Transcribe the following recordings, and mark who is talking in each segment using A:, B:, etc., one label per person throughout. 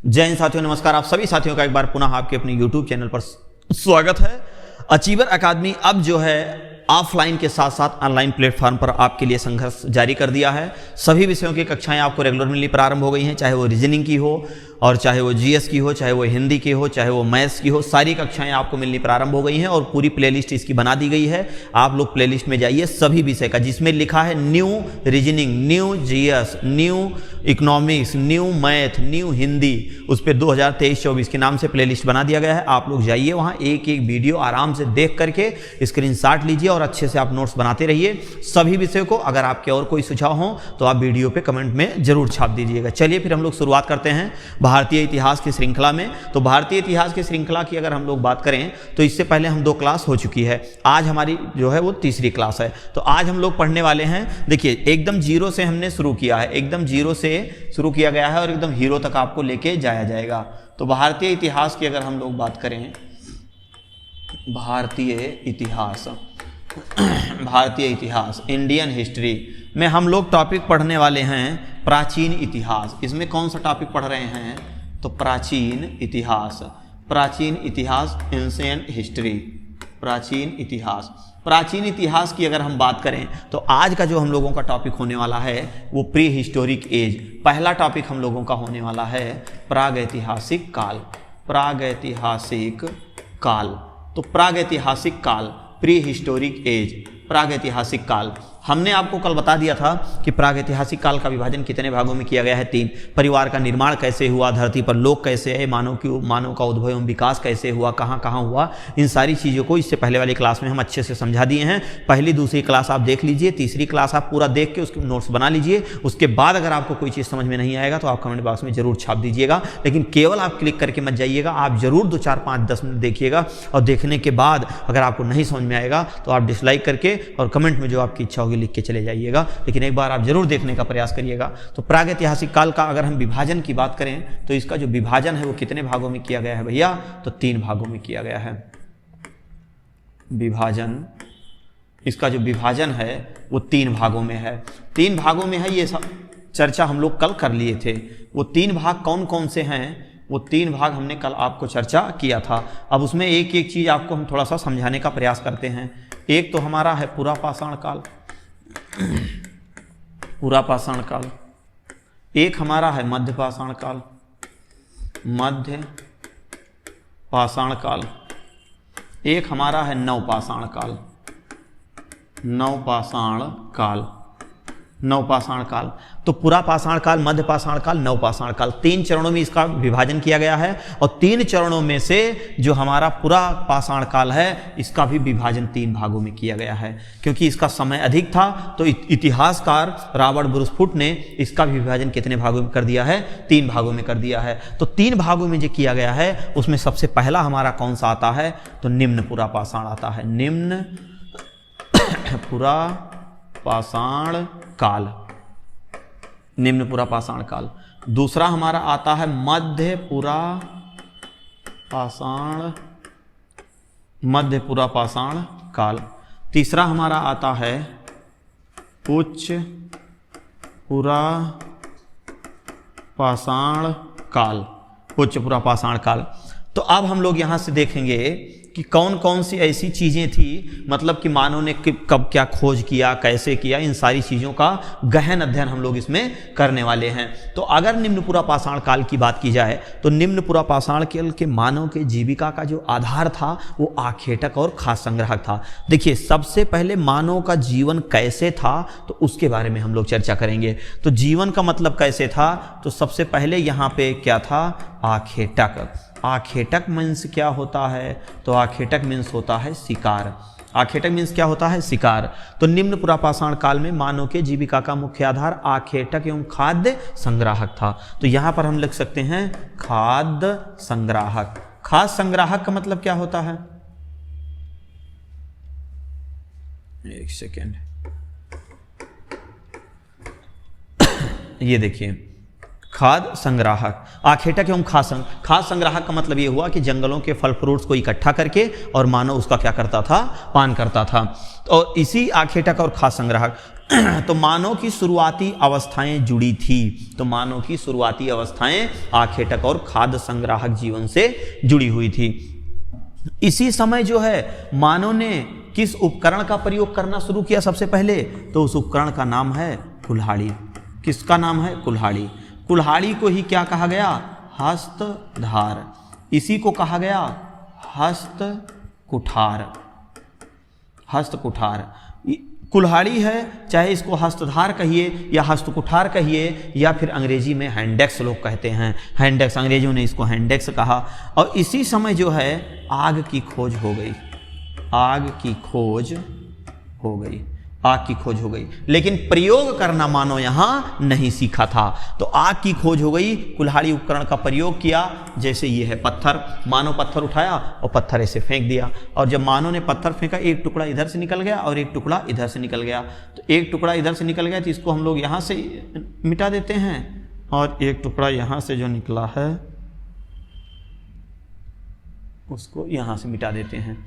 A: जय हिंद साथियों, नमस्कार। आप सभी साथियों का एक बार पुनः आपके अपने YouTube चैनल पर स्वागत है। अचीवर अकादमी अब जो है ऑफलाइन के साथ साथ ऑनलाइन प्लेटफॉर्म पर आपके लिए संघर्ष जारी कर दिया है। सभी विषयों की कक्षाएं आपको रेगुलर मिलनी प्रारंभ हो गई हैं, चाहे वो रीजनिंग की हो और चाहे वो जीएस की हो, चाहे वो हिंदी की हो, चाहे वो मैथ्स की हो, सारी कक्षाएं आपको मिलनी प्रारंभ हो गई हैं और पूरी प्लेलिस्ट इसकी बना दी गई है। आप लोग प्लेलिस्ट में जाइए सभी विषय का, जिसमें लिखा है new reasoning, new GS, new economics, new math, new Hindi, उस पर 2023-24 के नाम से प्लेलिस्ट बना दिया गया है। आप लोग जाइए वहाँ, एक एक वीडियो आराम से देख करके स्क्रीनशॉट लीजिए और अच्छे से आप नोट्स बनाते रहिए सभी विषयों को। अगर आपके और कोई सुझाव हो तो आप वीडियो पे कमेंट में जरूर छाप दीजिएगा। चलिए फिर हम लोग शुरुआत करते हैं भारतीय इतिहास की श्रृंखला में। तो भारतीय इतिहास की श्रृंखला की अगर हम लोग बात करें तो इससे पहले हम 2 क्लास हो चुकी है, आज हमारी जो है वो तीसरी क्लास है। तो आज हम लोग पढ़ने वाले हैं, देखिए एकदम जीरो से हमने शुरू किया है, एकदम जीरो से शुरू किया गया है और एकदम हीरो तक आपको लेके जाया जाएगा। तो भारतीय इतिहास की अगर हम लोग बात करें, भारतीय इतिहास इंडियन हिस्ट्री में हम लोग टॉपिक पढ़ने वाले हैं प्राचीन इतिहास। इसमें कौन सा टॉपिक पढ़ रहे हैं? तो प्राचीन इतिहास, एंशिएंट हिस्ट्री, प्राचीन इतिहास की अगर हम बात करें तो आज का जो हम लोगों का टॉपिक होने वाला है वो प्री हिस्टोरिक एज। पहला टॉपिक हम लोगों का होने वाला है प्रागैतिहासिक काल, तो प्रागैतिहासिक काल, प्री हिस्टोरिक एज, प्रागैतिहासिक काल। हमने आपको कल बता दिया था कि प्रागैतिहासिक काल का विभाजन कितने भागों में किया गया है? 3। परिवार का निर्माण कैसे हुआ, धरती पर लोग कैसे आए, मानव का उद्भव एवं विकास कैसे हुआ, कहाँ कहाँ हुआ, इन सारी चीज़ों को इससे पहले वाली क्लास में हम अच्छे से समझा दिए हैं। पहली दूसरी क्लास आप देख लीजिए, तीसरी क्लास आप पूरा देख के उसके नोट्स बना लीजिए। उसके बाद अगर आपको कोई चीज़ समझ में नहीं आएगा तो आप कमेंट बॉक्स में जरूर छाप दीजिएगा, लेकिन केवल आप क्लिक करके मत जाइएगा, आप जरूर 2, 4, 5, 10 मिनट देखिएगा और देखने के बाद अगर आपको नहीं समझ में आएगा तो आप डिसलाइक करके और कमेंट में जो आपकी इच्छा होगी लिख के चले जाइएगा, लेकिन एक बार आप जरूर देखने का प्रयास करिएगा। तो प्रागैतिहासिक काल का अगर हम विभाजन की बात करें तो इसका जो विभाजन है वो कितने भागों में किया गया है भैया? तो 3 भागों में किया गया है विभाजन। इसका जो विभाजन है वो 3 भागों में है। 3 भागों में है, ये सब चर्चा हम लोग कल कर लिए थे। वो 3 भाग कौन कौन से हैं? वो 3 भाग हमने कल आपको चर्चा किया था। अब उसमें एक एक चीज आपको हम थोड़ा सा समझाने का प्रयास करते हैं। एक तो हमारा है पूरा पाषाण काल, एक हमारा है मध्य पाषाण काल, एक हमारा है नवपाषाण काल। तो पूरा पाषाण काल, मध्य पाषाण काल, नवपाषाण काल, 3 चरणों में इसका विभाजन किया गया है। और 3 चरणों में से जो हमारा पूरा पाषाण काल है इसका भी विभाजन 3 भागों में किया गया है। क्योंकि इसका समय अधिक था तो इतिहासकार रॉबर्ट ब्रूसफुट ने इसका भी विभाजन कितने भागों में कर दिया है? 3 भागों में कर दिया है। तो 3 भागों में जो किया गया है उसमें सबसे पहला हमारा कौन सा आता है? तो निम्न पूरा पाषाण आता है, निम्न पूरा पाषाण काल। दूसरा हमारा आता है मध्य पूरा पाषाण काल। तीसरा हमारा आता है उच्च पूरा पाषाण काल। तो अब हम लोग यहां से देखेंगे कि कौन कौन सी ऐसी चीज़ें थी, मतलब कि मानव ने कब क्या खोज किया, कैसे किया, इन सारी चीज़ों का गहन अध्ययन हम लोग इसमें करने वाले हैं। तो अगर निम्न पूरा पाषाण काल की बात की जाए तो निम्न पूरा पाषाण काल के मानव के जीविका का जो आधार था वो आखेटक और खाद्य संग्राहक था। देखिए सबसे पहले मानव का जीवन कैसे था तो उसके बारे में हम लोग चर्चा करेंगे। तो जीवन का मतलब कैसे था, तो सबसे पहले यहाँ पे क्या था? आखेटक मीन्स क्या होता है? तो आखेटक मीन्स होता है शिकार। आखेटक मीन्स क्या होता है? शिकार। तो निम्न पूरा पाषाण काल में मानव के जीविका का मुख्य आधार आखेटक एवं खाद्य संग्राहक था। तो यहां पर हम लिख सकते हैं खाद्य संग्राहक। खाद्य संग्राहक का मतलब क्या होता है? एक सेकेंड, ये देखिए खाद्य संग्राहक। आखेटक एवं खाद्य संग्राहक का मतलब ये हुआ कि जंगलों के फल फ्रूट्स को इकट्ठा करके और मानव उसका क्या करता था, पान करता था। और इसी आखेटक और खाद्य संग्राहक तो मानव की शुरुआती अवस्थाएं जुड़ी थी। तो मानव की शुरुआती अवस्थाएं आखेटक और खाद्य संग्राहक जीवन से जुड़ी हुई थी। इसी समय जो है मानव ने किस उपकरण का प्रयोग करना शुरू किया सबसे पहले, तो उस उपकरण का नाम है कुल्हाड़ी। किसका नाम है? कुल्हाड़ी। कुल्हाड़ी को ही क्या कहा गया? हस्तधार। इसी को कहा गया हस्तकुठार। हस्तकुठार कुल्हाड़ी है, चाहे इसको हस्तधार कहिए या हस्तकुठार कहिए या फिर अंग्रेजी में हैंडेक्स लोग कहते हैं। हैंडेक्स, अंग्रेजियों ने इसको हैंडेक्स कहा। और इसी समय जो है आग की खोज हो गई। आग की खोज हो गई। आग की खोज हो गई, लेकिन प्रयोग करना मानो यहाँ नहीं सीखा था। तो आग की खोज हो गई, कुल्हाड़ी उपकरण का प्रयोग किया। जैसे ये है पत्थर, मानो पत्थर उठाया और पत्थर ऐसे फेंक दिया, और जब मानो ने पत्थर फेंका एक टुकड़ा इधर से निकल गया और एक टुकड़ा इधर से निकल गया। तो एक टुकड़ा इधर से निकल गया तो इसको हम लोग यहाँ से मिटा देते हैं, और एक टुकड़ा यहाँ से जो निकला है उसको यहाँ से मिटा देते हैं।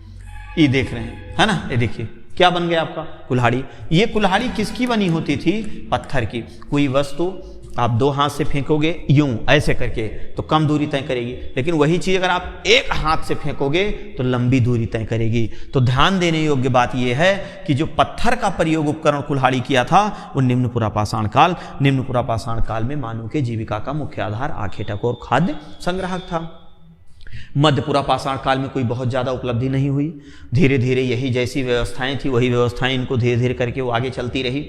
A: ये देख रहे हैं, है ना? ये देखिए क्या बन गया आपका? कुल्हाड़ी। ये कुल्हाड़ी किसकी बनी होती थी? पत्थर की। कोई वस्तु आप दो हाथ से फेंकोगे यूं ऐसे करके तो कम दूरी तय करेगी, लेकिन वही चीज अगर आप एक हाथ से फेंकोगे तो लंबी दूरी तय करेगी। तो ध्यान देने योग्य बात यह है कि जो पत्थर का प्रयोग उपकरण कुल्हाड़ी किया था वो निम्न पुरापाषाण काल। निम्न पुरापाषाण काल में मानव के जीविका का मुख्य आधार आखेटक और खाद्य संग्राहक था। मध्य पुरापाषाण काल में कोई बहुत ज़्यादा उपलब्धि नहीं हुई। धीरे धीरे यही जैसी व्यवस्थाएं थी वही व्यवस्थाएं इनको धीरे धीरे करके वो आगे चलती रही।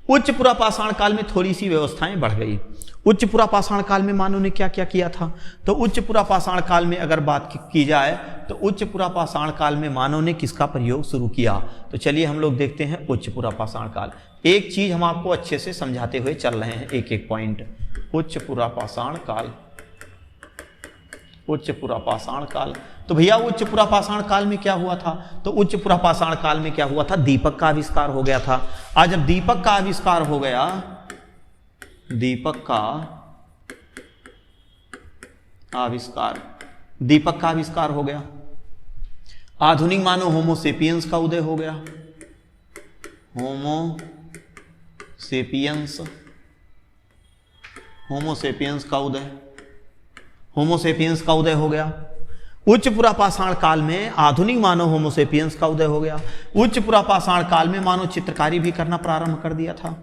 A: उच्च पुरापाषाण काल में थोड़ी सी व्यवस्थाएं बढ़ गई। उच्च पुरापाषाण काल में मानव ने क्या क्या किया था? तो उच्च पुरापाषाण काल में अगर बात की जाए तो उच्च पुरापाषाण काल में मानव ने किसका प्रयोग शुरू किया? तो चलिए हम लोग देखते हैं उच्च पुरापाषाण काल। एक चीज हम आपको अच्छे से समझाते हुए चल रहे हैं, एक एक पॉइंट। उच्च पुरापाषाण काल, उच्च पुरापाषाण काल। तो भैया उच्च पुरापाषाण काल में क्या हुआ था? तो उच्च पुरापाषाण काल में क्या हुआ था? दीपक का आविष्कार हो गया था। आज जब दीपक का आविष्कार हो गया, दीपक का आविष्कार हो गया, आधुनिक मानव होमोसेपियंस का उदय हो गया। होमोसेपियंस का उदय हो गया। उच्च पुरापाषाण काल में आधुनिक मानव होमोसेपियंस का उदय हो गया। उच्च पुरापाषाण काल में मानव चित्रकारी भी करना प्रारंभ कर दिया था।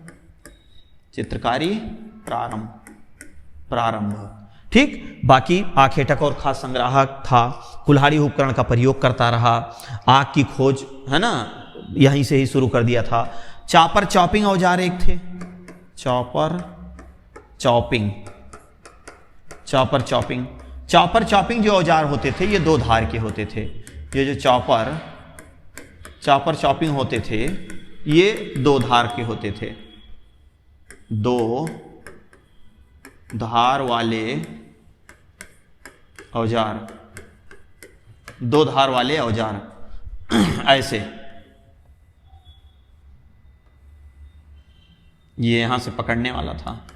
A: चित्रकारी प्रारंभ, ठीक। बाकी आखेटक और खाद्य संग्राहक था, कुल्हाड़ी उपकरण का प्रयोग करता रहा, आग की खोज है ना यहीं से ही शुरू कर दिया था। चॉपर चॉपिंग औजार एक थे, चॉपर चॉपिंग जो औजार होते थे ये दो धार के होते थे। ये जो चॉपर चॉपिंग होते थे ये दो धार के होते थे। दो धार वाले औजार, ऐसे ये यहां से पकड़ने वाला था,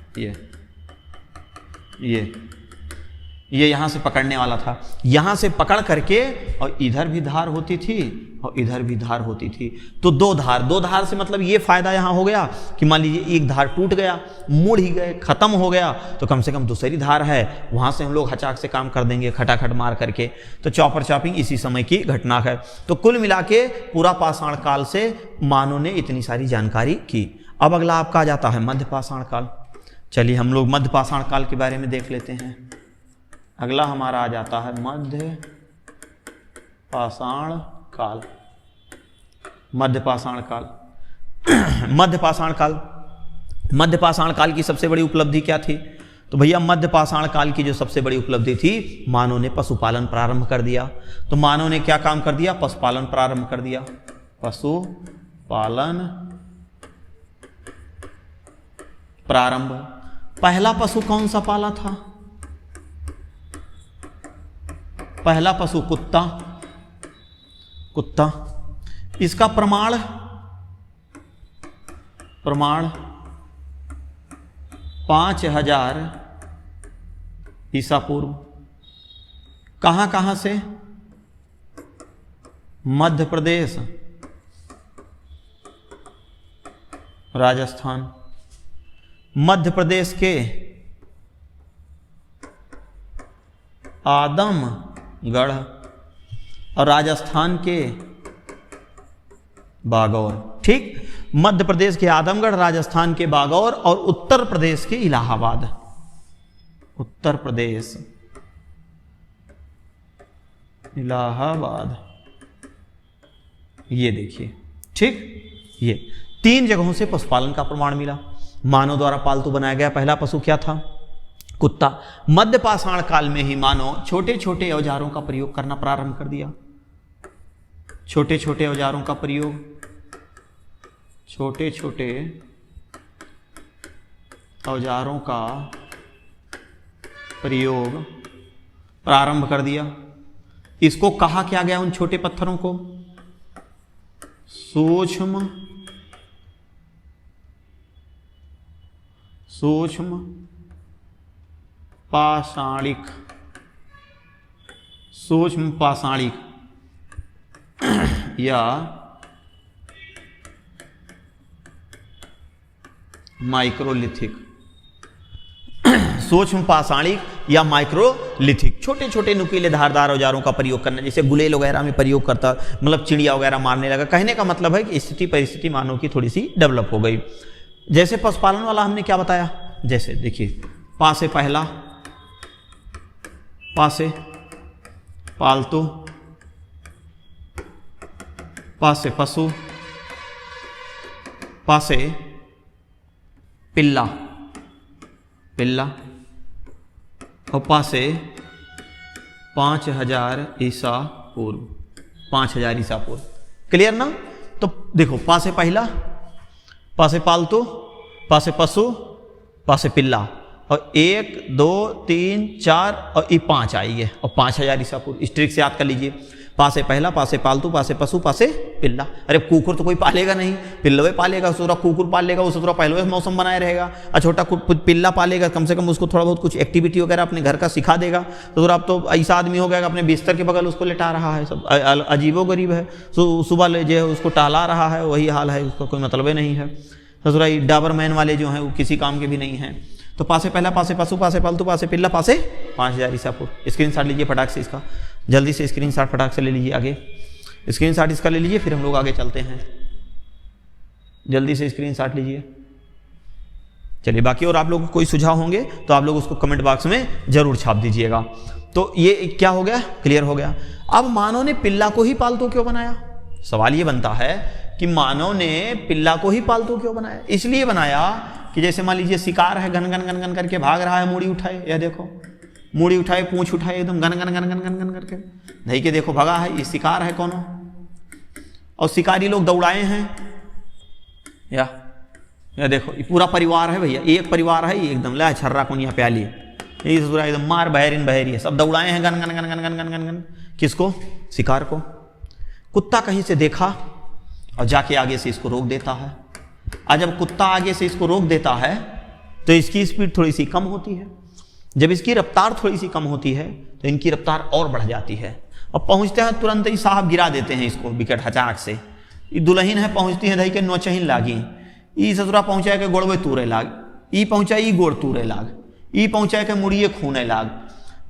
A: ये यहां से पकड़ने वाला था। यहां से पकड़ करके और इधर भी धार होती थी और इधर भी धार होती थी। तो दो धार से मतलब ये फायदा यहां हो गया कि मान लीजिए एक धार टूट गया, मुड़ ही गए, खत्म हो गया, तो कम से कम दूसरी धार है, वहां से हम लोग हचाक से काम कर देंगे, खटाखट मार करके। तो चॉपर चॉपिंग इसी समय की घटना है। तो कुल मिला के पूरा पाषाण काल से मानव ने इतनी सारी जानकारी की। अब अगला आपका आ जाता है मध्य पाषाण काल। चलिए हम लोग मध्य पाषाण काल के बारे में देख लेते हैं। अगला हमारा आ जाता है मध्य पाषाण काल। मध्य पाषाण काल की सबसे बड़ी उपलब्धि क्या थी? तो भैया मध्य पाषाण काल की जो सबसे बड़ी उपलब्धि थी, मानव ने पशुपालन प्रारंभ कर दिया। तो मानव ने क्या काम कर दिया? पशुपालन प्रारंभ कर दिया। पशुपालन प्रारंभ। पहला पशु कौन सा पाला था? पहला पशु कुत्ता। इसका प्रमाण 5000 ईसा पूर्व। कहां कहां से? मध्य प्रदेश, राजस्थान। मध्य प्रदेश के आदमगढ़ और राजस्थान के बागौर। ठीक, मध्य प्रदेश के आदमगढ़, राजस्थान के बागौर और उत्तर प्रदेश के इलाहाबाद। उत्तर प्रदेश इलाहाबाद, ये देखिए। ठीक, ये 3 जगहों से पशुपालन का प्रमाण मिला। मानव द्वारा पालतू बनाया गया पहला पशु क्या था? कुत्ता। मध्य पाषाण काल में ही मानव छोटे छोटे औजारों का प्रयोग करना प्रारंभ कर दिया। छोटे छोटे औजारों का प्रयोग, छोटे छोटे औजारों का प्रयोग प्रारंभ कर दिया। इसको कहा क्या गया उन छोटे पत्थरों को? सूक्ष्म पाषाणिक, सूक्ष्म पाषाणिक या माइक्रोलिथिक। सूक्ष्म पाषाणिक या माइक्रोलिथिक, छोटे छोटे नुकीले धारदार औजारों का प्रयोग करना, जैसे गुलेल वगैरह में प्रयोग करता, मतलब चिड़िया वगैरह मारने लगा। कहने का मतलब है कि स्थिति परिस्थिति मानव की थोड़ी सी डेवलप हो गई। जैसे पशुपालन वाला हमने क्या बताया, जैसे देखिए, पा से पहला, पा से पालतू, पा से पशु, पा से पिल्ला, पिल्ला, और पा से 5000 ईसा पूर्व, 5000 ईसा पूर्व। क्लियर ना? तो देखो, पा से पहला, पा से पालतू, पा से पशु, पा से पिल्ला, और 1 2 3 4 और ये 5 आई है, और 5000 ईसा पूर्व। इस ट्रिक से याद कर लीजिए। पा से पहला, पा से पालतू, पा से पशु, पा से पिल्ला। अरे कुकुर तो कोई पालेगा नहीं, पिल्लवे पालेगा। उसका कुकुर पाल लेगा, उससे थोड़ा पहले मौसम बनाए रहेगा। और छोटा पिल्ला पालेगा, कम से कम उसको थोड़ा बहुत कुछ एक्टिविटी वगैरह अपने घर का सिखा देगा। तो थोड़ा अब तो ऐसा आदमी हो गया अपने बिस्तर के बगल उसको लेटा रहा है, सब अजीबो गरीब है। सुबह ले जो है उसको टहला रहा है, वही हाल है, उसका कोई मतलब ही नहीं है। तो थोड़ा डाबरमैन वाले जो हैं वो किसी काम के भी नहीं हैं। तो पा से पहला, पा से पशु, पा से पालतू, पा से पिल्ला, पा से 5000 ईसा पूर्व। स्क्रीनशॉट लीजिए फटाक से इसका, जल्दी से स्क्रीनशॉट फटाक से ले लीजिए। आगे स्क्रीनशॉट इसका ले लीजिए, फिर हम लोग आगे चलते हैं। जल्दी से स्क्रीनशॉट लीजिए। चलिए, बाकी और आप लोगों को कोई सुझाव होंगे तो आप लोग उसको कमेंट बॉक्स में जरूर छाप दीजिएगा। तो ये क्या हो गया? क्लियर हो गया। अब मानव ने पिल्ला को ही पालतू क्यों बनाया? सवाल ये बनता है कि मानव ने पिल्ला को ही पालतू क्यों बनाया? इसलिए बनाया कि जैसे मान लीजिए शिकार है, घन घन घन घन करके भाग रहा है, मूड़ी उठाए, यह देखो, मूड़ी उठाए, पूंछ उठाए, एकदम घन घन घन घन घन घन करके नहीं के देखो भगा है। ये शिकार है कौन? और शिकारी लोग दौड़ाए हैं, या देखो, ये पूरा परिवार है भैया, एक परिवार है, ये एकदम ला छर्रा कोनिया प्याली, ये पूरा एकदम मार बहरीन बहरी, सब दौड़ाए हैं घन घन घन घन घन घन घन घन। किसको? शिकार को। कुत्ता कहीं से देखा और जाके आगे से इसको रोक देता है। और जब कुत्ता आगे से इसको रोक देता है तो इसकी स्पीड थोड़ी सी कम होती है। जब इसकी रफ्तार थोड़ी सी कम होती है तो इनकी रफ्तार और बढ़ जाती है, और पहुंचते हैं तुरंत ही साहब गिरा देते हैं इसको विकट हचाक से। ये दुल्हन है, पहुंचती है, दही के नौचहीन लागी, ई ससुरा पहुंचा के गोड़वे तूरे लाग, ई पहुंचा ई गोड़ तूरे लाग, ई पहुंचा के मुड़िए खूने लाग।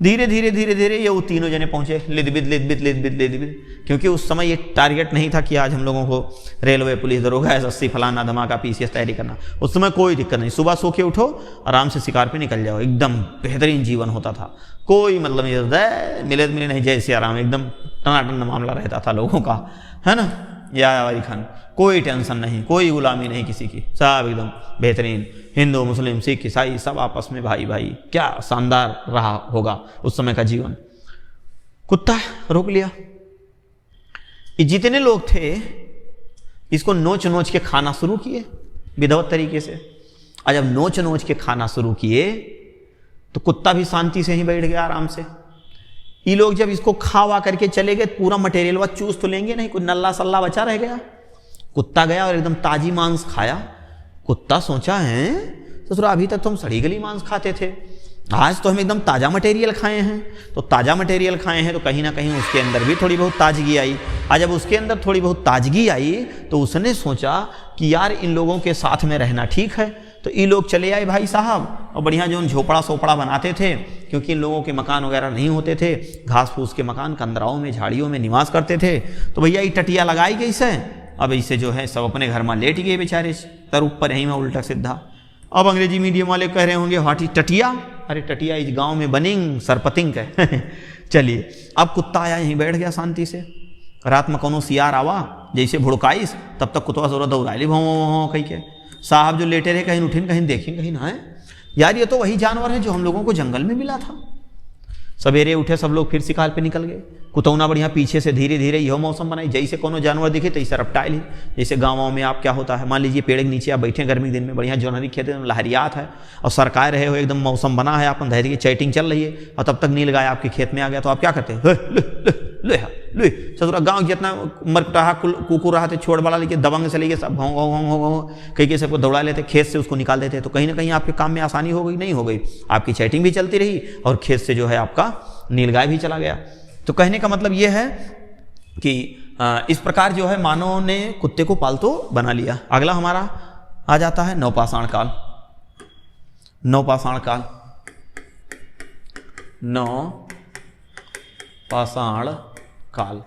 A: धीरे धीरे धीरे धीरे ये वो तीनों जने पहुंचे, लिदबिद लिदबिद लिदबिद लिदबिद। क्योंकि उस समय ये टारगेट नहीं था कि आज हम लोगों को रेलवे, पुलिस, दरोगा, एसएससी, फलाना धमाका, पीसीएस तैयारी करना। उस समय कोई दिक्कत नहीं, सुबह सो के उठो, आराम से शिकार पे निकल जाओ, एकदम बेहतरीन जीवन होता था। कोई मतलब नहीं, मिले मिले नहीं, जैसे आराम, एकदम टनाटन मामला रहता था लोगों का, है ना। या वाली खान, कोई टेंशन नहीं, कोई गुलामी नहीं किसी की, सब एकदम बेहतरीन। हिंदू, मुस्लिम, सिख, ईसाई सब आपस में भाई भाई। क्या शानदार रहा होगा उस समय का जीवन। कुत्ता रोक लिया। ये जितने लोग थे इसको नोच नोच के खाना शुरू किए विधिवत तरीके से। और जब नोच नोच के खाना शुरू किए तो कुत्ता भी शांति से ही बैठ गया आराम से। ये लोग जब इसको खावा करके चले गए, पूरा मटेरियल वह चूस तो लेंगे नहीं, कुछ नल्ला सल्ला बचा रह गया। कुत्ता गया और एकदम ताजी मांस खाया। कुत्ता सोचा है ससुरा अभी तक तो हम सड़ी गली मांस खाते थे, आज तो हम एकदम ताज़ा मटेरियल खाए हैं, तो ताज़ा मटेरियल खाए हैं तो कहीं ना कहीं उसके अंदर भी थोड़ी बहुत ताजगी आई। और जब उसके अंदर थोड़ी बहुत ताजगी आई तो उसने सोचा कि यार इन लोगों के साथ में रहना ठीक है। तो ये लोग चले आए भाई साहब और बढ़िया जो झोपड़ा सोपड़ा बनाते थे, क्योंकि इन लोगों के मकान वगैरह नहीं होते थे, घास फूस के मकान कंदराओं में झाड़ियों में निवास करते थे। तो भैया ये टटिया लगाई गई से, अब इसे जो है सब अपने घर में लेट गए बेचारे तर ऊपर यहीं में उल्टा सीधा। अब अंग्रेजी मीडियम वाले कह रहे होंगे व्हाट इज टटिया, अरे टटिया इस गांव में बनिंग सरपतिंग है। चलिए अब कुत्ता आया यहीं बैठ गया शांति से, रात में कोनो सियार आवा जैसे भुड़काइस तब तक कुत्ता जरूरत दौड़ाली भों कहीं के साहब जो लेटे रहे कहीं उठिन कहीं देखें कहीं ना है। यार ये तो वही जानवर है जो हम लोगों को जंगल में मिला था। सवेरे उठे सब लोग फिर शिकार पे निकल गए। कुतौना बढ़िया पीछे से धीरे धीरे यह मौसम बनाई, जैसे कोनो जानवर दिखे तैसे रपटाइल ही। जैसे गाँव में आप क्या होता है, मान लीजिए पेड़ के नीचे आप बैठे गर्मी के दिन में, बढ़िया जोनहरी खेत लहरियात है और सरकाए रहे हो, एकदम मौसम बना है, अपन धैर्य की चैटिंग चल रही है और तब तक नील गाय आपके खेत में आ गया, तो आप क्या करते हैं, ससुरा गाँव जितना मरकटाहा कुकुर रहा थे छोड़ बड़ा लेके दबंग से लेके सब कहीं के सबको दौड़ा लेते, खेत से उसको निकाल देते। तो कहीं ना कहीं आपके काम में आसानी हो गई, नहीं हो गई, आपकी चैटिंग भी चलती रही और खेत से जो है आपका नीलगाय भी चला गया। तो कहने का मतलब ये है कि इस प्रकार जो है मानव ने कुत्ते को पालतू बना लिया। अगला हमारा आ जाता है नवपाषाण काल। नवपाषाण काल, नवपाषाण काल,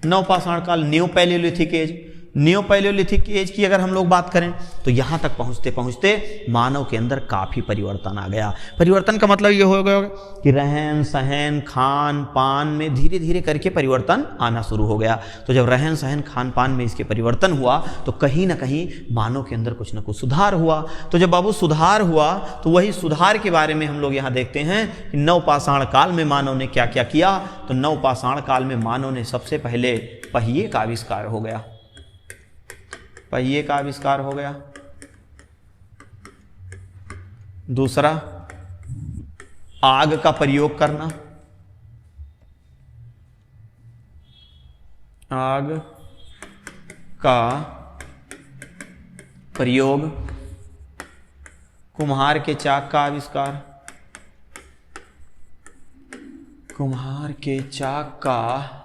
A: नवपाषाण काल, new palaeolithic age. New palaeolithic age की अगर हम लोग बात करें तो यहां तक पहुंचते पहुंचते मानव के अंदर काफी परिवर्तन आ गया। परिवर्तन का मतलब ये हो गया कि रहन सहन खान पान में धीरे धीरे करके परिवर्तन आना शुरू हो गया। तो जब रहन सहन खान पान में इसके परिवर्तन हुआ तो कहीं ना कहीं मानव के अंदर कुछ ना कुछ सुधार हुआ। तो जब बाबू सुधार हुआ तो वही सुधार के बारे में हम लोग यहाँ देखते हैं कि नवपाषाण काल में मानव ने क्या क्या किया। तो नवपाषाण काल में मानव ने सबसे पहले पहिए का आविष्कार हो गया। पहिए का आविष्कार हो गया। दूसरा, आग का प्रयोग करना। आग का प्रयोग। कुम्हार के चाक का आविष्कार। कुम्हार के चाक का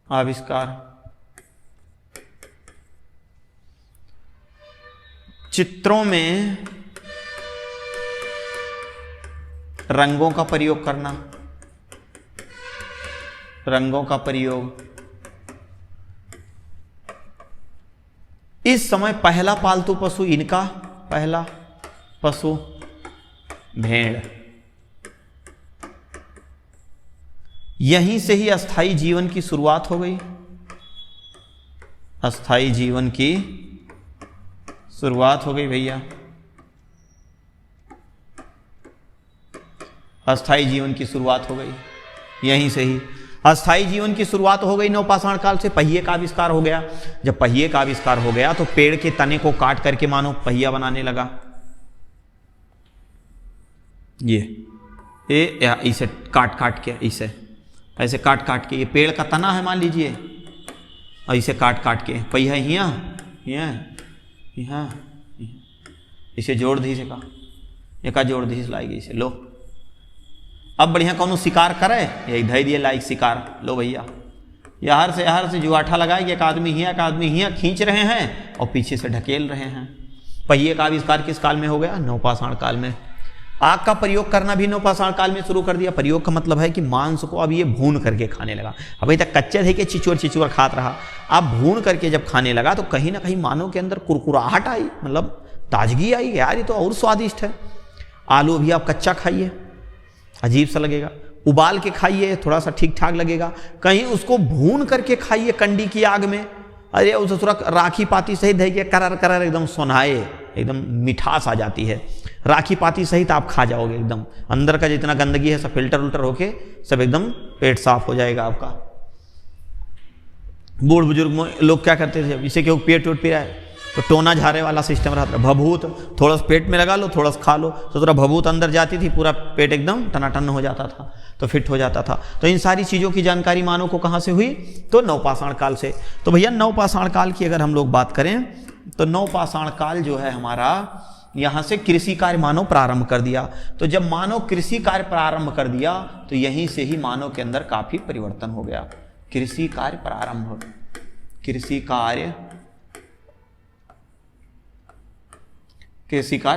A: आविष्कार। चित्रों में रंगों का प्रयोग करना। रंगों का प्रयोग। इस समय पहला पालतू पशु इनका, पहला पशु भेड़। यहीं से ही अस्थाई जीवन की शुरुआत हो गई। अस्थाई जीवन की शुरुआत हो गई भैया। अस्थाई जीवन की शुरुआत हो गई, यहीं से ही अस्थाई जीवन की शुरुआत हो गई। नवपाषाण काल से पहिए का आविष्कार हो गया। जब पहिए का आविष्कार हो गया तो पेड़ के तने को काट करके मानो पहिया बनाने लगा। ये इसे काट काट के, इसे ऐसे काट काट के, ये पेड़ का तना है मान लीजिए, और इसे काट काट के पहिया यहाँ इसे जोड़ दी, इसे का एका जोड़ दी लाएगी इसे। लो अब बढ़िया कौन शिकार करे, यही धैर्य लाइक शिकार। लो भैया यहां से जुआठा लगाएगी, एक आदमी हिया खींच रहे हैं और पीछे से ढकेल रहे हैं। पहिए का आविष्कार किस काल में हो गया? नवपाषाण काल में। आग का प्रयोग करना भी नवपाषाण काल में शुरू कर दिया। प्रयोग का मतलब है कि मांस को अब ये भून करके खाने लगा। अभी तक कच्चे थे कि चिचोर खात रहा, अब भून करके जब खाने लगा तो कहीं ना कहीं मानव के अंदर कुरकुराहट आई, मतलब ताजगी आई। यार ये तो और स्वादिष्ट है। आलू भी आप कच्चा खाइए अजीब सा लगेगा, उबाल के खाइए थोड़ा सा ठीक ठाक लगेगा, कहीं उसको भून करके खाइए कंडी की आग में, अरे उस थोड़ा राखी पाती सहित देखिए करर करर एकदम सोनाए, एकदम मिठास आ जाती है। राखी पाती सहित आप खा जाओगे, एकदम अंदर का जितना गंदगी है सब फिल्टर उल्टर होके सब एकदम पेट साफ हो जाएगा आपका। बूढ़ बुजुर्ग लोग क्या करते थे, इसे क्यों पेट उठ पी रहा है तो टोना झारे वाला सिस्टम रहता है। भभूत थोड़ा सा पेट में लगा लो, थोड़ा सा खा लो, तो थोड़ा भभूत अंदर जाती थी, पूरा पेट एकदम टनाटन हो जाता था, तो फिट हो जाता था। तो इन सारी चीज़ों की जानकारी मानव को कहाँ से हुई? तो नवपाषाण काल से। तो भैया नवपाषाण काल की अगर हम लोग बात करें, तो नवपाषाण काल जो है हमारा, यहां से कृषि कार्य मानव प्रारंभ कर दिया। तो जब मानव कृषि कार्य प्रारंभ कर दिया तो यहीं से ही मानव के अंदर काफी परिवर्तन हो गया। कृषि कार्य प्रारंभ, कृषि कार्य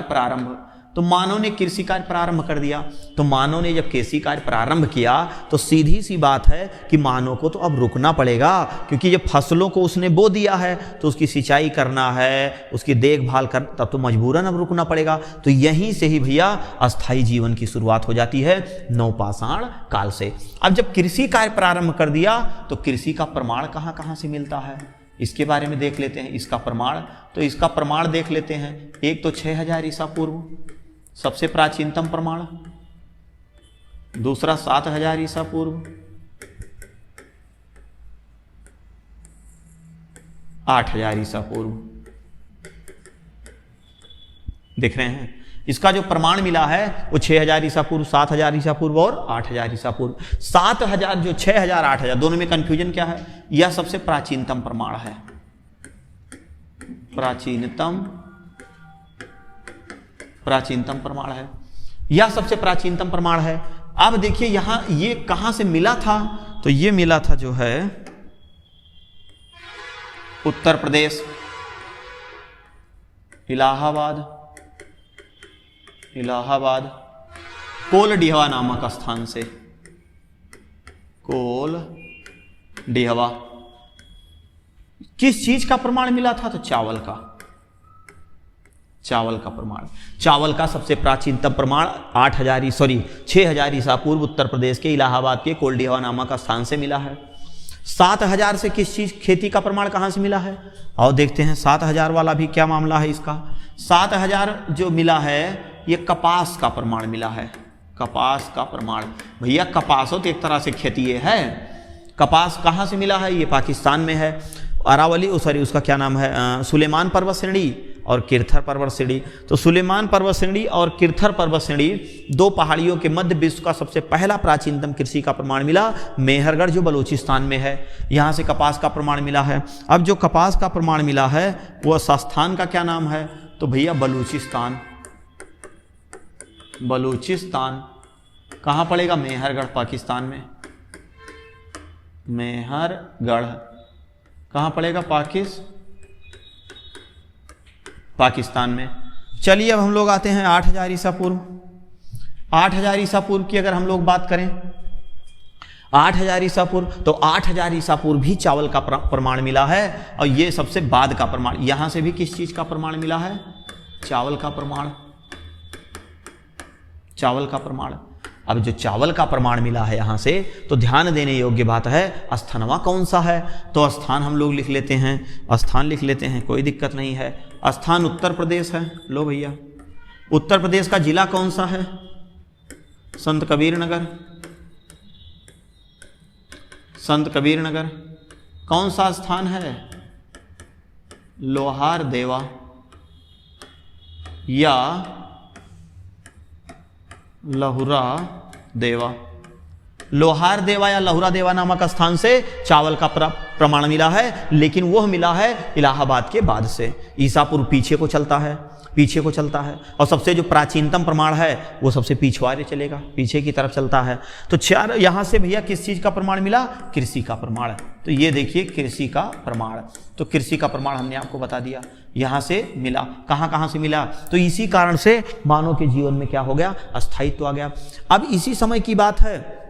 A: प्रारंभ, तो मानव ने कृषि कार्य प्रारंभ कर दिया। तो मानव ने जब कृषि कार्य प्रारंभ किया तो सीधी सी बात है कि मानव को तो अब रुकना पड़ेगा, क्योंकि जब फसलों को उसने बो दिया है तो उसकी सिंचाई करना है, उसकी देखभाल कर, तब तो मजबूरन अब रुकना पड़ेगा। तो यहीं से ही भैया अस्थायी जीवन की शुरुआत हो जाती है, नवपाषाण काल से। अब जब कृषि कार्य प्रारंभ कर दिया तो कृषि का प्रमाण कहाँ कहाँ से मिलता है, इसके बारे में देख लेते हैं। इसका प्रमाण, तो इसका प्रमाण देख लेते हैं। एक तो 6000 ईसा पूर्व सबसे प्राचीनतम प्रमाण, दूसरा 7000 ईसा पूर्व, 8000 ईसा पूर्व। देख रहे हैं, इसका जो प्रमाण मिला है वो 6000 ईसा पूर्व, 7000 ईसा पूर्व और 8000 ईसा पूर्व। 7000 जो 6000 8000 दोनों में कंफ्यूजन क्या है, यह सबसे प्राचीनतम प्रमाण है, प्राचीनतम प्रमाण है, यह सबसे प्राचीनतम प्रमाण है। अब देखिए यहां ये कहां से मिला था, तो ये मिला था जो है उत्तर प्रदेश, इलाहाबाद कोलडिहवा नामक स्थान से, कोलडिहवा। किस चीज का प्रमाण मिला था, तो चावल का प्रमाण। चावल का सबसे प्राचीनतम प्रमाण 6000 ईसा पूर्व उत्तर प्रदेश के इलाहाबाद के कोलडिहवा नामक स्थान से मिला है। 7000 से किस चीज, खेती का प्रमाण कहां से मिला है, और देखते हैं 7000 वाला भी क्या मामला है इसका। 7000 जो मिला है ये कपास का प्रमाण मिला है, कपास का प्रमाण। भैया कपास हो तो एक तरह से खेती है। कपास कहां से मिला है, ये पाकिस्तान में है, अरावली उसका क्या नाम है, सुलेमान पर्वत श्रेणी और किरथर पर्वत श्रेणी। तो सुलेमान पर्वत श्रेणी और किरथर पर्वत श्रेणी दो पहाड़ियों के मध्य विश्व का सबसे पहला प्राचीनतम कृषि का प्रमाण मिला मेहरगढ़, जो बलूचिस्तान में है, यहां से कपास का प्रमाण मिला है। अब जो कपास का प्रमाण मिला है वह स्थान का क्या नाम है, तो भैया बलूचिस्तान कहां पड़ेगा, मेहरगढ़ पाकिस्तान में, मेहरगढ़ कहां पड़ेगा, पाकिस्तान में। चलिए अब हम लोग आते हैं 8000 ईसा पूर्व। 8000 ईसा पूर्व की अगर हम लोग बात करें, 8000 ईसा पूर्व, तो 8000 ईसा पूर्व भी चावल का प्रमाण मिला है, और ये सबसे बाद का प्रमाण। यहां से भी किस चीज का प्रमाण मिला है, चावल का प्रमाण। अब जो चावल का प्रमाण मिला है यहां से, तो ध्यान देने योग्य बात है स्थानवा कौन सा है, तो स्थान हम लोग लिख लेते हैं, कोई दिक्कत नहीं है। स्थान उत्तर प्रदेश है। लो भैया, उत्तर प्रदेश का जिला कौन सा है, संत कबीर नगर। कौन सा स्थान है, लोहार देवा या लहुरा देवा। लोहार देवा या लहुरा देवा नामक स्थान से चावल का प्रमाण मिला है, लेकिन वह मिला है इलाहाबाद के बाद से। ईसा पूर्व पीछे को चलता है, और सबसे जो प्राचीनतम प्रमाण है वो सबसे पिछवाड़े चलेगा, पीछे की तरफ चलता है। तो चार यहां से भैया किस चीज का प्रमाण मिला, कृषि का प्रमाण। तो ये देखिए कृषि का प्रमाण, तो कृषि का प्रमाण हमने आपको बता दिया, यहां से मिला। कहां से मिला, तो इसी कारण से मानव के जीवन में क्या हो गया, अस्थायित्व आ गया। अब इसी समय की बात है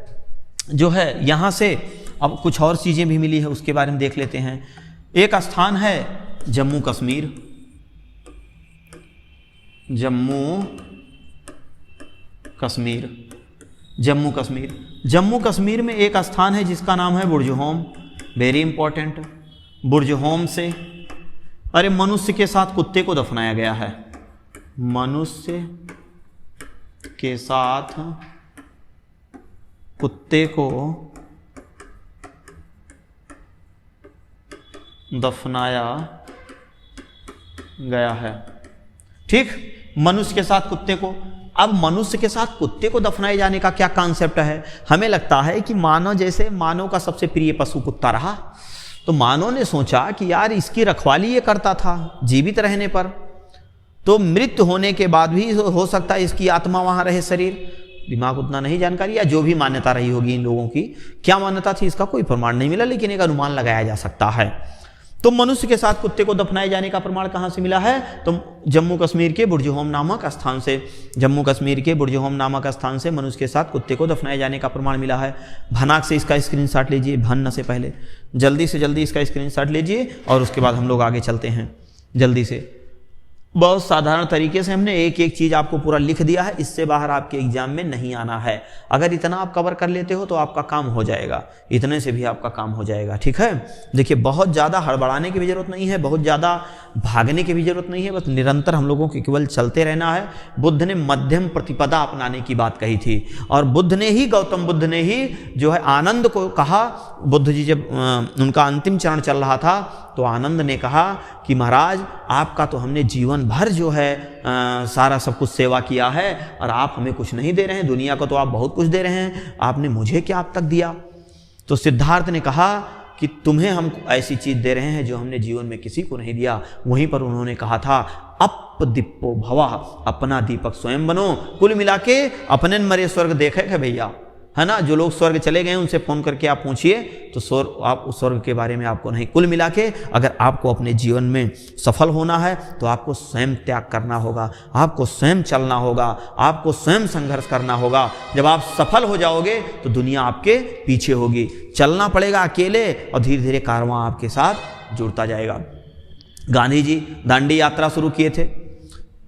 A: जो है यहां से अब कुछ और चीजें भी मिली है, उसके बारे में देख लेते हैं। एक स्थान है जम्मू कश्मीर में एक स्थान है जिसका नाम है बुर्जहोम। वेरी इंपॉर्टेंट, बुर्जहोम से अरे मनुष्य के साथ कुत्ते को दफनाया गया है, मनुष्य के साथ कुत्ते को दफनाया गया है। ठीक, मनुष्य के साथ कुत्ते को। अब मनुष्य के साथ कुत्ते को दफनाए जाने का क्या कॉन्सेप्ट है, हमें लगता है कि मानव का सबसे प्रिय पशु कुत्ता रहा, तो मानव ने सोचा कि यार इसकी रखवाली ये करता था जीवित रहने पर, तो मृत्यु होने के बाद भी हो सकता है इसकी आत्मा वहां रहे, शरीर, दिमाग उतना नहीं जानकारी, या जो भी मान्यता रही होगी इन लोगों की, क्या मान्यता थी इसका कोई प्रमाण नहीं मिला, लेकिन एक अनुमान लगाया जा सकता है। तो मनुष्य के साथ कुत्ते को दफनाए जाने का प्रमाण कहां से मिला है? तो जम्मू कश्मीर के बुर्जहोम नामक स्थान से, जम्मू कश्मीर के बुर्जहोम नामक स्थान से मनुष्य के साथ कुत्ते को दफनाए जाने का प्रमाण मिला है। भनाक से इसका स्क्रीनशॉट लीजिए, भन्न से पहले जल्दी से जल्दी इसका स्क्रीनशॉट लीजिए और उसके बाद हम लोग आगे चलते हैं जल्दी से। बहुत साधारण तरीके से हमने एक एक चीज़ आपको पूरा लिख दिया है, इससे बाहर आपके एग्जाम में नहीं आना है। अगर इतना आप कवर कर लेते हो तो आपका काम हो जाएगा, इतने से भी आपका काम हो जाएगा, ठीक है। देखिए बहुत ज़्यादा हड़बड़ाने की भी जरूरत नहीं है, बहुत ज़्यादा भागने की भी जरूरत नहीं है, बस निरंतर हम लोगों को केवल चलते रहना है। बुद्ध ने मध्यम प्रतिपदा अपनाने की बात कही थी, और बुद्ध ने ही, गौतम बुद्ध ने ही जो है आनंद को कहा। बुद्ध जी जब उनका अंतिम चरण चल रहा था तो आनंद ने कहा कि महाराज आपका तो हमने जीवन भर जो है सारा सब कुछ सेवा किया है, और आप हमें कुछ नहीं दे रहे हैं, दुनिया को तो आप बहुत कुछ दे रहे हैं, आपने मुझे क्या अब तक दिया? तो सिद्धार्थ ने कहा कि तुम्हें हम ऐसी चीज़ दे रहे हैं जो हमने जीवन में किसी को नहीं दिया। वहीं पर उन्होंने कहा था अपदीपो भवा, अपना दीपक स्वयं बनो। कुल मिला के अपने मरे स्वर्ग देखे है भैया, है ना। जो लोग स्वर्ग चले गए उनसे फोन करके आप पूछिए तो आप उस स्वर्ग के बारे में आपको नहीं। कुल मिला के अगर आपको अपने जीवन में सफल होना है तो आपको स्वयं त्याग करना होगा, आपको स्वयं चलना होगा, आपको स्वयं संघर्ष करना होगा। जब आप सफल हो जाओगे तो दुनिया आपके पीछे होगी, चलना पड़ेगा अकेले, और धीरे धीरे कारवां आपके साथ जुड़ता जाएगा। गांधी जी दांडी यात्रा शुरू किए थे,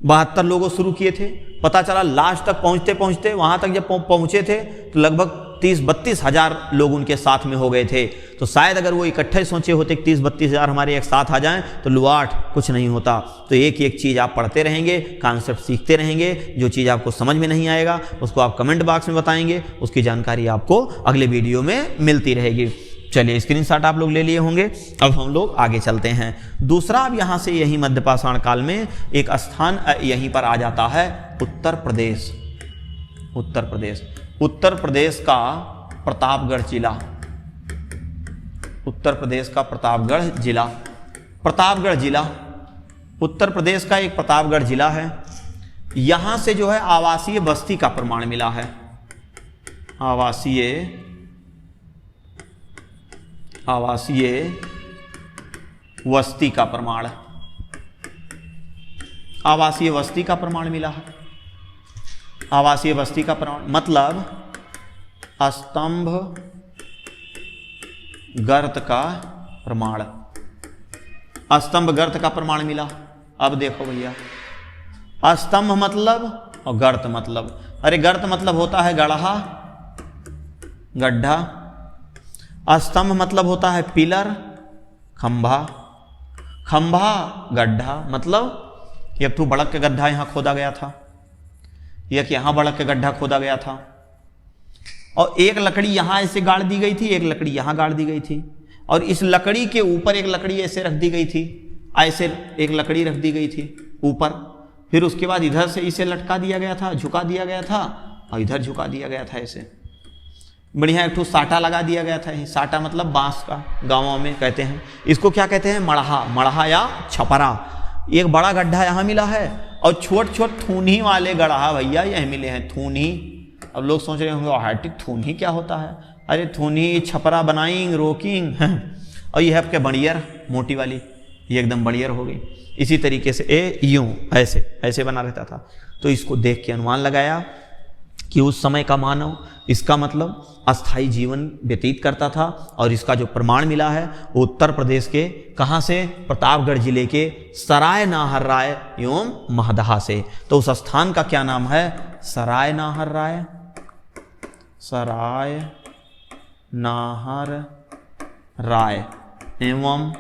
A: 72 लोगों शुरू किए थे। पता चला लास्ट तक पहुंचते पहुंचते, वहां तक जब पहुंचे थे तो लगभग 30-32 हज़ार लोग उनके साथ में हो गए थे। तो शायद अगर वो इकट्ठे सोचे होते कि 30-32 हज़ार हमारे एक साथ आ जाएं तो लुआठ कुछ नहीं होता। तो एक एक चीज़ आप पढ़ते रहेंगे, कॉन्सेप्ट सीखते रहेंगे। जो चीज़ आपको समझ में नहीं आएगा उसको आप कमेंट बॉक्स में बताएंगे, उसकी जानकारी आपको अगले वीडियो में मिलती रहेगी। चलिए स्क्रीनशॉट आप लोग ले लिए होंगे। अब हम लोग आगे चलते हैं। दूसरा, अब यहाँ से यही मध्य पाषाण काल में एक स्थान यहीं पर आ जाता है, उत्तर प्रदेश। उत्तर प्रदेश, उत्तर प्रदेश का प्रतापगढ़ जिला, उत्तर प्रदेश का प्रतापगढ़ जिला। प्रतापगढ़ जिला उत्तर प्रदेश का एक प्रतापगढ़ जिला है। यहाँ से जो है आवासीय बस्ती का प्रमाण मिला है। आवासीय वस्ती का प्रमाण, आवासीय वस्ती का प्रमाण मिला है। आवासीय बस्ती का प्रमाण मतलब स्तंभ गर्त का प्रमाण, स्तंभ गर्त का प्रमाण मिला। अब देखो भैया, स्तंभ मतलब और गर्त मतलब, अरे गर्त मतलब होता है गढ़ा, गड्ढा। स्तंभ मतलब होता है पिलर, खंभा, खंभा गड्ढा मतलब एक तो बड़क के गड्ढा यहां खोदा गया था, एक यहां बड़क के गड्ढा खोदा गया था, और एक लकड़ी यहां ऐसे गाड़ दी गई थी, एक लकड़ी यहां गाड़ दी गई थी, और इस लकड़ी के ऊपर एक लकड़ी ऐसे रख दी गई थी, ऐसे एक लकड़ी रख दी गई थी ऊपर। फिर उसके बाद इधर से इसे लटका दिया गया था, झुका दिया गया था, और इधर झुका दिया गया था ऐसे। बढ़िया एक ठो साटा लगा दिया गया था। साटा मतलब बांस का, गाँवों में कहते हैं इसको, क्या कहते हैं, मड़हा, मड़हा या छपरा। एक बड़ा गड्ढा यहाँ मिला है, और छोट छोट थूनी वाले गड्ढा भैया यही मिले हैं, थूनी। अब लोग सोच रहे होंगे हार्टिक थूनी क्या होता है? अरे थूनी छपरा बनाइंग रोकिंग और ये है आपके बड़ियर, मोटी वाली, ये एकदम बड़ियर हो गई। इसी तरीके से ए यूं ऐसे ऐसे बना रहता था। तो इसको देख के अनुमान लगाया कि उस समय का मानव इसका मतलब अस्थाई जीवन व्यतीत करता था, और इसका जो प्रमाण मिला है वो उत्तर प्रदेश के कहाँ से? प्रतापगढ़ जिले के सराय नाहर राय एवं महदहा से। तो उस स्थान का क्या नाम है? सराय नाहर राय, सराय नाहर राय एवं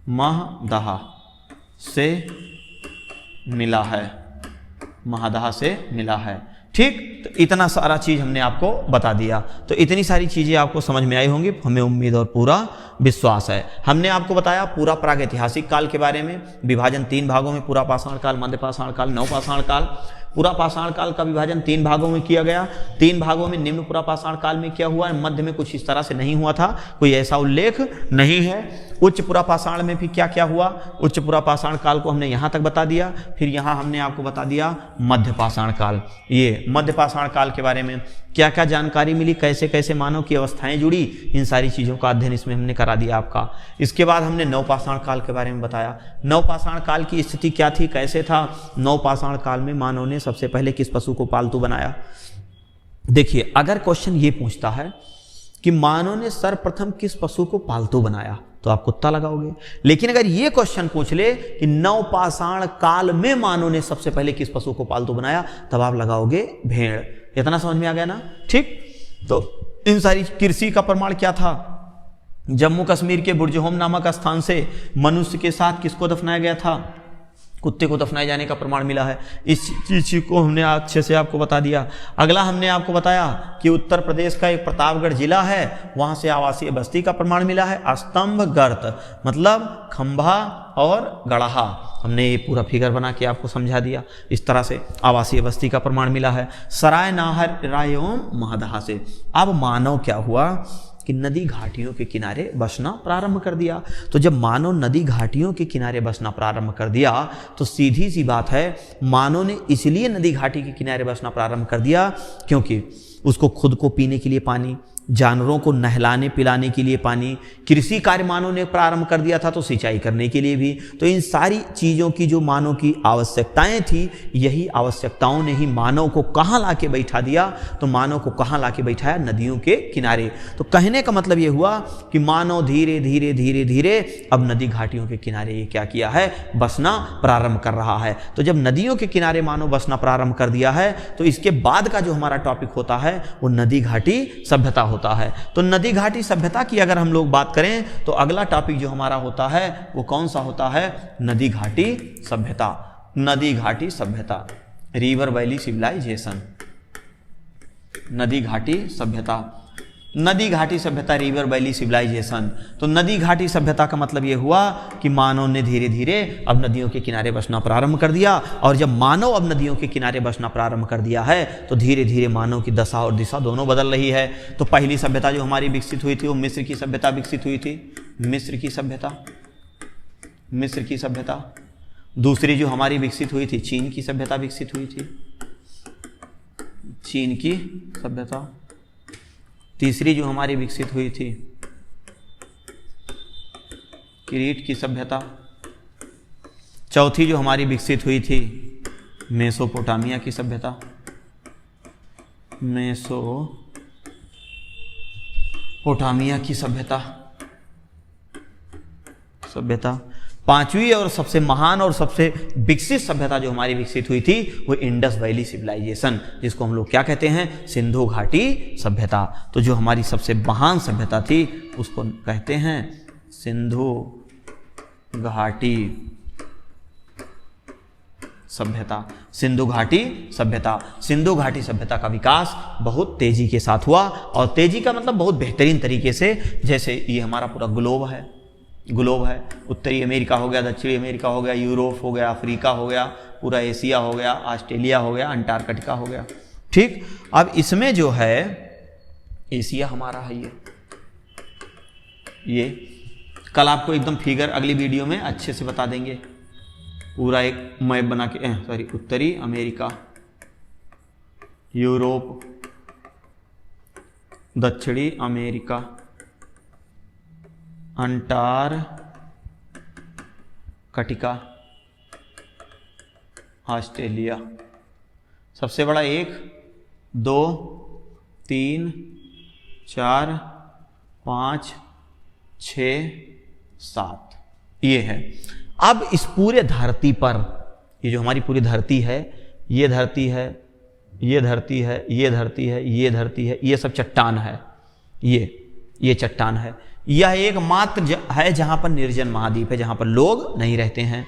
A: महदहा से मिला है, महदहा से मिला है। ठीक, तो इतना सारा चीज हमने आपको बता दिया। तो इतनी सारी चीजें आपको समझ में आई होंगी, हमें उम्मीद और पूरा विश्वास है। हमने आपको बताया पूरा प्रागैतिहासिक काल के बारे में, विभाजन 3 भागों में, पूरा पाषाण काल, मध्य पाषाण काल, नव पाषाण काल। पूरा पाषाण काल का विभाजन 3 भागों में किया गया। 3 भागों में निम्न पूरा पाषाण काल में क्या हुआ, मध्य में कुछ इस तरह से नहीं हुआ था, कोई ऐसा उल्लेख नहीं है। उच्च पूरा पाषाण में भी क्या क्या हुआ, उच्च पूरा पाषाण काल को हमने यहाँ तक बता दिया, फिर यहाँ हमने आपको बता दिया मध्य पाषाण काल। ये मध्य पाषाण काल के बारे में क्या क्या जानकारी मिली, कैसे कैसे मानव की अवस्थाएं जुड़ी, इन सारी चीज़ों का अध्ययन इसमें हमने करा दिया आपका। इसके बाद हमने नवपाषाण काल के बारे में बताया। नवपाषाण काल की स्थिति क्या थी, कैसे था। नवपाषाण काल में मानव ने सबसे पहले किस पशु को पालतू बनाया। देखिए, अगर क्वेश्चन ये पूछता है कि मानव ने सर्वप्रथम किस पशु को पालतू बनाया, तो आप कुत्ता लगाओगे। लेकिन अगर ये क्वेश्चन पूछ ले कि नवपाषाण काल में मानव ने सबसे पहले किस पशु को पालतू बनाया, तब आप लगाओगे भेड़। इतना समझ में आ गया ना, ठीक। तो इन सारी कृषि का प्रमाण क्या था, जम्मू कश्मीर के बुर्जहोम नामक स्थान से मनुष्य के साथ किसको दफनाया गया था, कुत्ते को दफनाए जाने का प्रमाण मिला है। इस चीज को हमने अच्छे से आपको बता दिया। अगला हमने आपको बताया कि उत्तर प्रदेश का एक प्रतापगढ़ जिला है, वहां से आवासीय बस्ती का प्रमाण मिला है। स्तंभ गर्त मतलब खंभा और गड़हा, हमने ये पूरा फिगर बना के आपको समझा दिया। इस तरह से आवासीय बस्ती का प्रमाण मिला है। सराय नाहर एवं महदहा से। अब मानव क्या हुआ कि नदी घाटियों के किनारे बसना प्रारंभ कर दिया। तो जब मानव नदी घाटियों के किनारे बसना प्रारंभ कर दिया, तो सीधी सी बात है, मानव ने इसलिए नदी घाटी के किनारे बसना प्रारंभ कर दिया क्योंकि उसको खुद को पीने के लिए पानी, जानवरों को नहलाने पिलाने के लिए पानी, कृषि कार्य मानव ने प्रारंभ कर दिया था तो सिंचाई करने के लिए भी। तो इन सारी चीज़ों की जो मानव की आवश्यकताएं थी, यही आवश्यकताओं ने ही मानव को कहाँ ला के बैठा दिया, तो मानव को कहाँ ला के बैठाया, नदियों के किनारे। तो कहने का मतलब ये हुआ कि मानव धीरे धीरे धीरे धीरे अब नदी घाटियों के किनारे ये क्या किया है, बसना प्रारंभ कर रहा है। तो जब नदियों के किनारे मानव बसना प्रारंभ कर दिया है, तो इसके बाद का जो हमारा टॉपिक होता है वो नदी घाटी सभ्यता होता है। तो नदी घाटी सभ्यता की अगर हम लोग बात करें, तो अगला टॉपिक जो हमारा होता है वो कौन सा होता है, नदी घाटी सभ्यता। नदी घाटी सभ्यता, रिवर वैली सिविलाइजेशन। नदी घाटी सभ्यता, नदी घाटी सभ्यता, रिवर वैली सिविलाइजेशन। तो नदी घाटी सभ्यता का मतलब यह हुआ कि मानव ने धीरे धीरे अब नदियों के किनारे बसना प्रारंभ कर दिया। और जब मानव अब नदियों के किनारे बसना प्रारंभ कर दिया है, तो धीरे धीरे मानव की दशा और दिशा दोनों बदल रही है। तो पहली सभ्यता जो हमारी विकसित हुई थी वो मिस्र की सभ्यता विकसित हुई थी, मिस्र की सभ्यता, मिस्र की सभ्यता। दूसरी जो हमारी विकसित हुई थी, चीन की सभ्यता विकसित हुई थी, चीन की सभ्यता। तीसरी जो हमारी विकसित हुई थी, क्रीट की सभ्यता। चौथी जो हमारी विकसित हुई थी, मेसोपोटामिया की सभ्यता, मेसोपोटामिया की सभ्यता। पांचवी और सबसे महान और सबसे विकसित सभ्यता जो हमारी विकसित हुई थी वो इंडस वैली सिविलाइजेशन, जिसको हम लोग क्या कहते हैं, सिंधु घाटी सभ्यता। तो जो हमारी सबसे महान सभ्यता थी उसको कहते हैं सिंधु घाटी सभ्यता। सिंधु घाटी सभ्यता, सिंधु घाटी सभ्यता का विकास बहुत तेजी के साथ हुआ। और तेजी का मतलब बहुत बेहतरीन तरीके से। जैसे ये हमारा पूरा ग्लोब है, उत्तरी अमेरिका हो गया, दक्षिणी अमेरिका हो गया, यूरोप हो गया, अफ्रीका हो गया, पूरा एशिया हो गया, ऑस्ट्रेलिया हो गया, अंटार्कटिका हो गया। ठीक, अब इसमें जो है एशिया हमारा है, ये कल आपको एकदम फिगर अगली वीडियो में अच्छे से बता देंगे, पूरा एक मैप बना के। उत्तरी अमेरिका, यूरोप, दक्षिणी अमेरिका, अंटार्कटिका, ऑस्ट्रेलिया। सबसे बड़ा 1, 2, 3, 4, 5, 6, 7 ये है। अब इस पूरे धरती पर, ये जो हमारी पूरी धरती है, ये धरती है, ये धरती है, ये धरती है, ये धरती है, ये सब चट्टान है, ये चट्टान है। यह एकमात्र है जहां पर निर्जन महाद्वीप है, जहां पर लोग नहीं रहते हैं।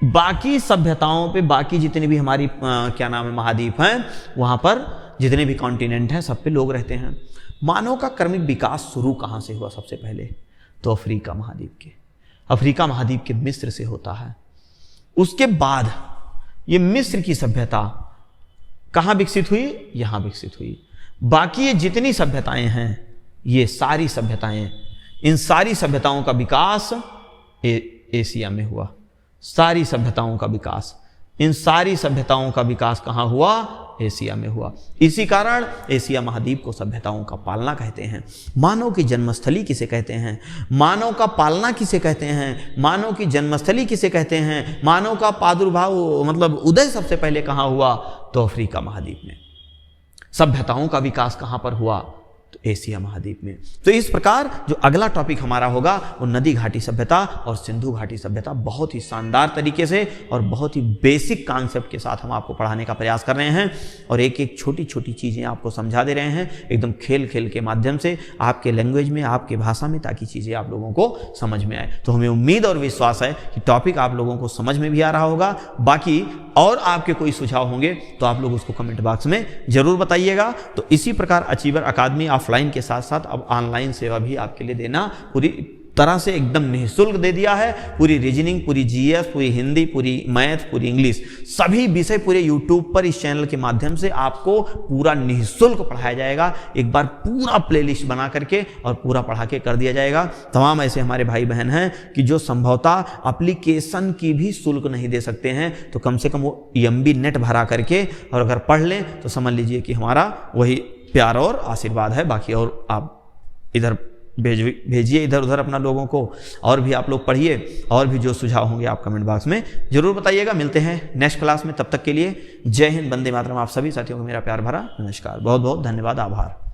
A: बाकी सभ्यताओं पे, बाकी जितने भी हमारी क्या नाम है महाद्वीप हैं, वहां पर जितने भी कॉन्टिनेंट हैं सब पे लोग रहते हैं। मानव का क्रमिक विकास शुरू कहां से हुआ? सबसे पहले तो अफ्रीका महाद्वीप के मिस्र से होता है। उसके बाद ये मिस्र की सभ्यता कहाँ विकसित हुई? यहाँ विकसित हुई। बाकी ये जितनी सभ्यताएं हैं, ये सारी सभ्यताएं, इन सारी सभ्यताओं का विकास एशिया में हुआ। सारी सभ्यताओं का विकास, इन सारी सभ्यताओं का विकास कहाँ हुआ? एशिया में हुआ। इसी कारण एशिया महाद्वीप को सभ्यताओं का पालना कहते हैं। मानव की जन्मस्थली किसे कहते हैं? मानव का पालना किसे कहते हैं? मानव की जन्मस्थली किसे कहते हैं? मानव का प्रादुर्भाव मतलब उदय सबसे पहले कहाँ हुआ? तो अफ्रीका महाद्वीप में। सभ्यताओं का विकास कहाँ पर हुआ? तो एशिया महाद्वीप में। तो इस प्रकार जो अगला टॉपिक हमारा होगा वो नदी घाटी सभ्यता और सिंधु घाटी सभ्यता, बहुत ही शानदार तरीके से और बहुत ही बेसिक कॉन्सेप्ट के साथ हम आपको पढ़ाने का प्रयास कर रहे हैं और एक एक छोटी छोटी चीज़ें आपको समझा दे रहे हैं, एकदम खेल खेल के माध्यम से आपके लैंग्वेज में, आपके भाषा में, ताकि चीज़ें आप लोगों को समझ में आए। तो हमें उम्मीद और विश्वास है कि टॉपिक आप लोगों को समझ में भी आ रहा होगा। बाकी और आपके कोई सुझाव होंगे तो आप लोग उसको कमेंट बॉक्स में जरूर बताइएगा। तो इसी प्रकार अचीवर अकादमी ऑफलाइन के साथ साथ अब ऑनलाइन सेवा भी आपके लिए देना पूरी तरह से एकदम निःशुल्क दे दिया है। पूरी रीजनिंग, पूरी जीएस, पूरी हिंदी, पूरी मैथ, पूरी इंग्लिश, सभी विषय पूरे यूट्यूब पर इस चैनल के माध्यम से आपको पूरा निःशुल्क पढ़ाया जाएगा। एक बार पूरा प्लेलिस्ट बना करके और पूरा पढ़ा के कर दिया जाएगा। तमाम ऐसे हमारे भाई बहन हैं कि जो संभवतः एप्लीकेशन की भी शुल्क नहीं दे सकते हैं, तो कम से कम वो EMB नेट भरा करके और अगर पढ़ लें तो समझ लीजिए कि हमारा वही प्यार और आशीर्वाद है। बाकी और आप इधर भेजिए इधर उधर अपना लोगों को, और भी आप लोग पढ़िए, और भी जो सुझाव होंगे आप कमेंट बॉक्स में जरूर बताइएगा। मिलते हैं नेक्स्ट क्लास में, तब तक के लिए जय हिंद, वंदे मातरम। आप सभी साथियों को मेरा प्यार भरा नमस्कार, बहुत बहुत धन्यवाद, आभार।